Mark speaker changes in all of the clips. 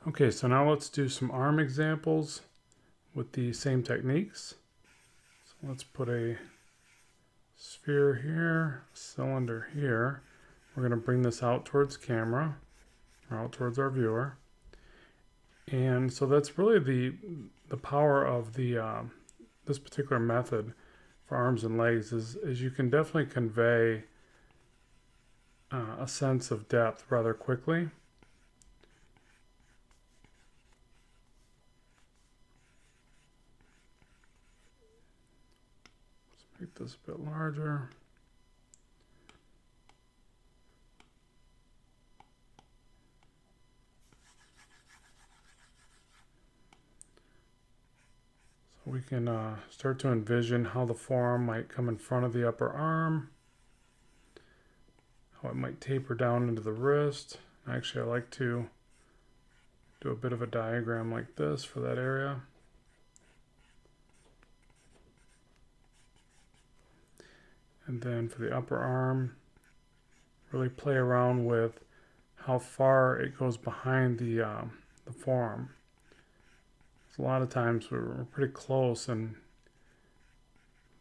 Speaker 1: Okay, so now let's do some arm examples with the same techniques. So let's put a sphere here, cylinder here. We're going to bring this out towards camera, or out towards our viewer. And so that's really the power of the this particular method for arms and legs is you can definitely convey a sense of depth rather quickly. Let's make this a bit larger. So we can start to envision how the forearm might come in front of the upper arm, how it might taper down into the wrist. Actually, I like to do a bit of a diagram like this for that area. And then for the upper arm, really play around with how far it goes behind the forearm. So a lot of times we're pretty close,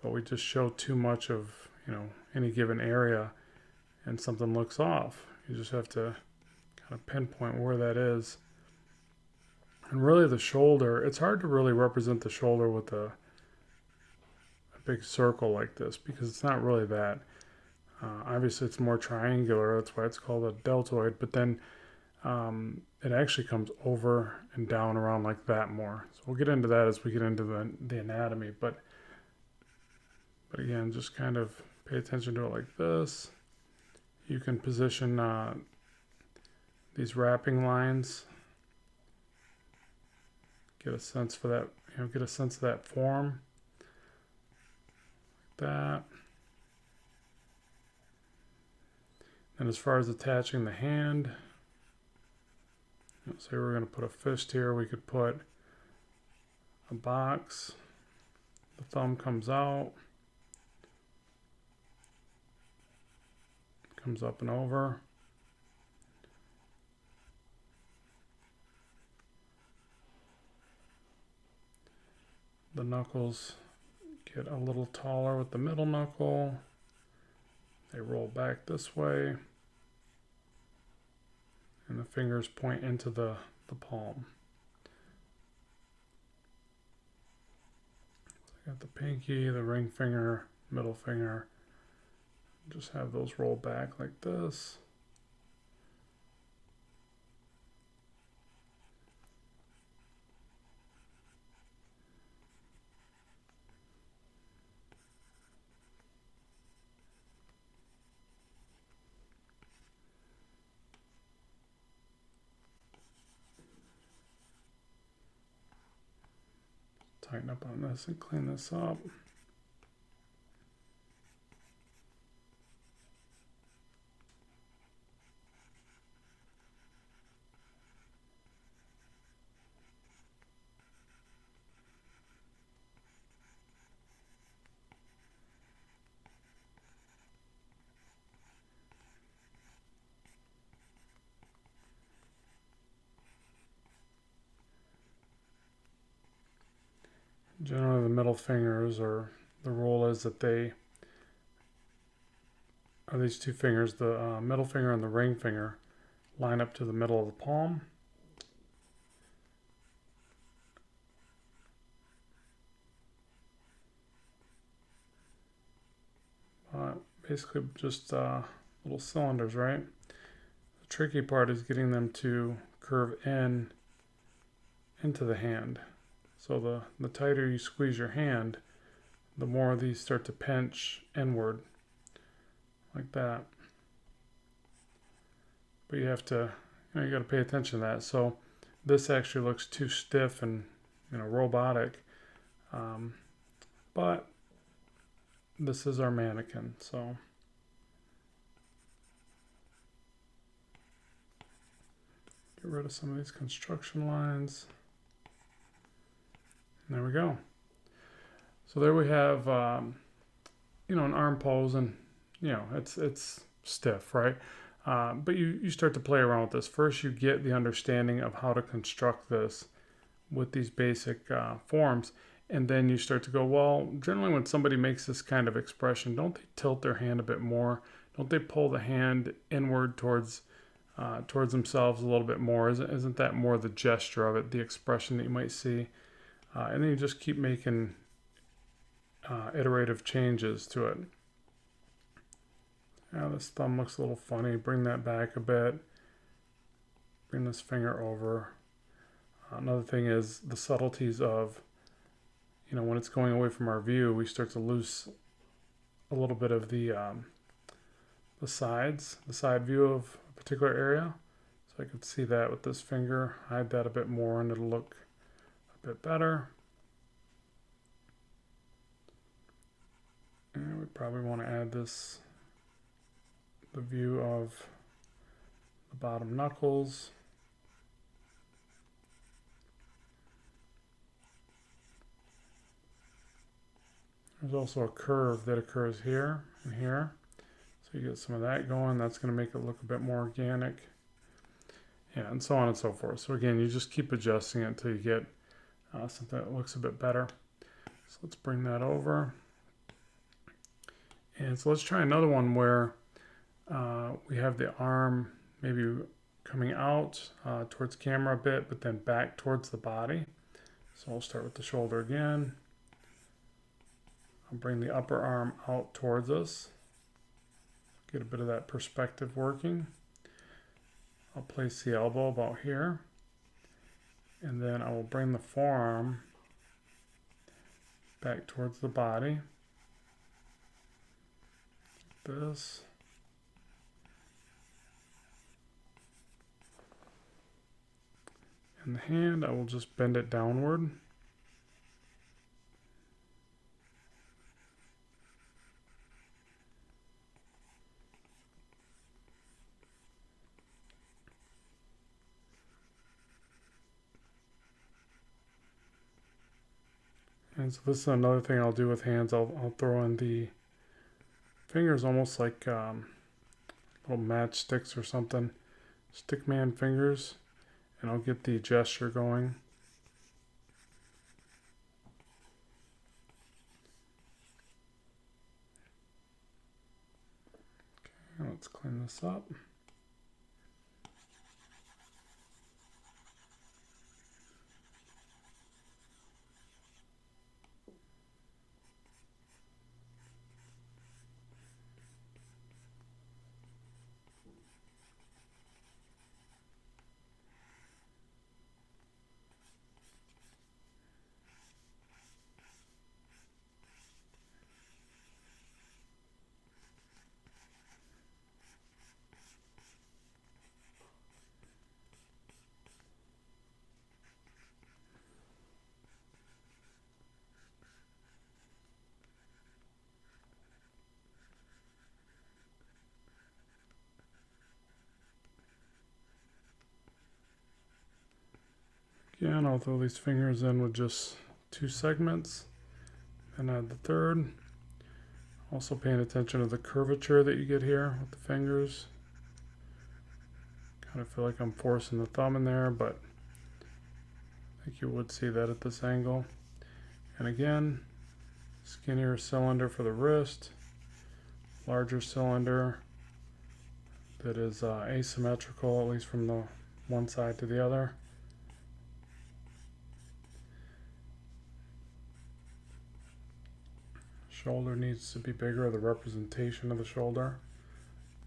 Speaker 1: but we just show too much of any given area, and something looks off. You just have to kind of pinpoint where that is. And really, the shoulder. It's hard to really represent the shoulder with a big circle like this because it's not really that. Obviously, it's more triangular. That's why it's called a deltoid. But then it actually comes over and down around like that more. So we'll get into that as we get into the anatomy. But again, just kind of pay attention to it like this. You can position these wrapping lines. Get a sense for that. Get a sense of that form. That. And as far as attaching the hand, say we're going to put a fist here, we could put a box. The thumb comes out, comes up and over. The knuckles get a little taller with the middle knuckle. They roll back this way. And the fingers point into the palm. So I got the pinky, the ring finger, middle finger. Just have those roll back like this. Tighten up on this and clean this up. Generally, the middle fingers, or the rule is that they are these two fingers, the middle finger and the ring finger, line up to the middle of the palm. Basically, just little cylinders, right? The tricky part is getting them to curve into the hand. So the tighter you squeeze your hand, the more these start to pinch inward, like that. But you have to, you got to pay attention to that. So this actually looks too stiff and robotic, but this is our mannequin. So get rid of some of these construction lines. There we go. So there we have, an arm pose, and it's stiff, right? But you start to play around with this. First, you get the understanding of how to construct this with these basic forms. And then you start to go, well, generally when somebody makes this kind of expression, don't they tilt their hand a bit more? Don't they pull the hand inward towards themselves a little bit more? Isn't that more the gesture of it, the expression that you might see? And then you just keep making iterative changes to it. Now this thumb looks a little funny. Bring that back a bit. Bring this finger over. Another thing is the subtleties of, when it's going away from our view, we start to lose a little bit of the side view of a particular area. So I could see that with this finger. Hide that a bit more and it'll look a bit better. And we probably want to add the view of the bottom knuckles. There's also a curve that occurs here and here. So you get some of that going. That's going to make it look a bit more organic. Yeah, and so on and so forth. So again, you just keep adjusting it until you get something that looks a bit better. So let's bring that over. And so let's try another one where we have the arm maybe coming out towards camera a bit, but then back towards the body. So we'll start with the shoulder again. I'll bring the upper arm out towards us. Get a bit of that perspective working. I'll place the elbow about here. And then I will bring the forearm back towards the body. Like this. And the hand, I will just bend it downward. And so this is another thing I'll do with hands. I'll throw in the fingers almost like little matchsticks or something. Stickman fingers. And I'll get the gesture going. Okay, let's clean this up. Again, I'll throw these fingers in with just 2 segments and add the third. Also paying attention to the curvature that you get here with the fingers. Kind of feel like I'm forcing the thumb in there, but I think you would see that at this angle. And again, skinnier cylinder for the wrist, larger cylinder that is asymmetrical, at least from the one side to the other. Shoulder needs to be bigger, the representation of the shoulder.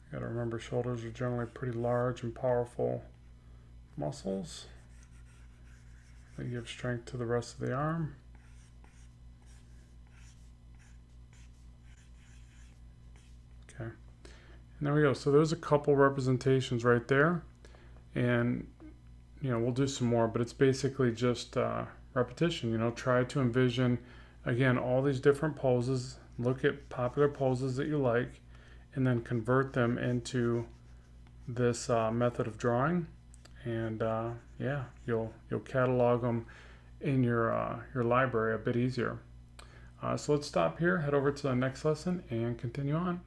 Speaker 1: You gotta remember, shoulders are generally pretty large and powerful muscles. They give strength to the rest of the arm. Okay, and there we go. So there's a couple representations right there. And, we'll do some more, but it's basically just repetition. Try to envision, again, all these different poses. Look at popular poses that you like, and then convert them into this method of drawing. And yeah, you'll catalog them in your library a bit easier. So let's stop here, head over to the next lesson, and continue on.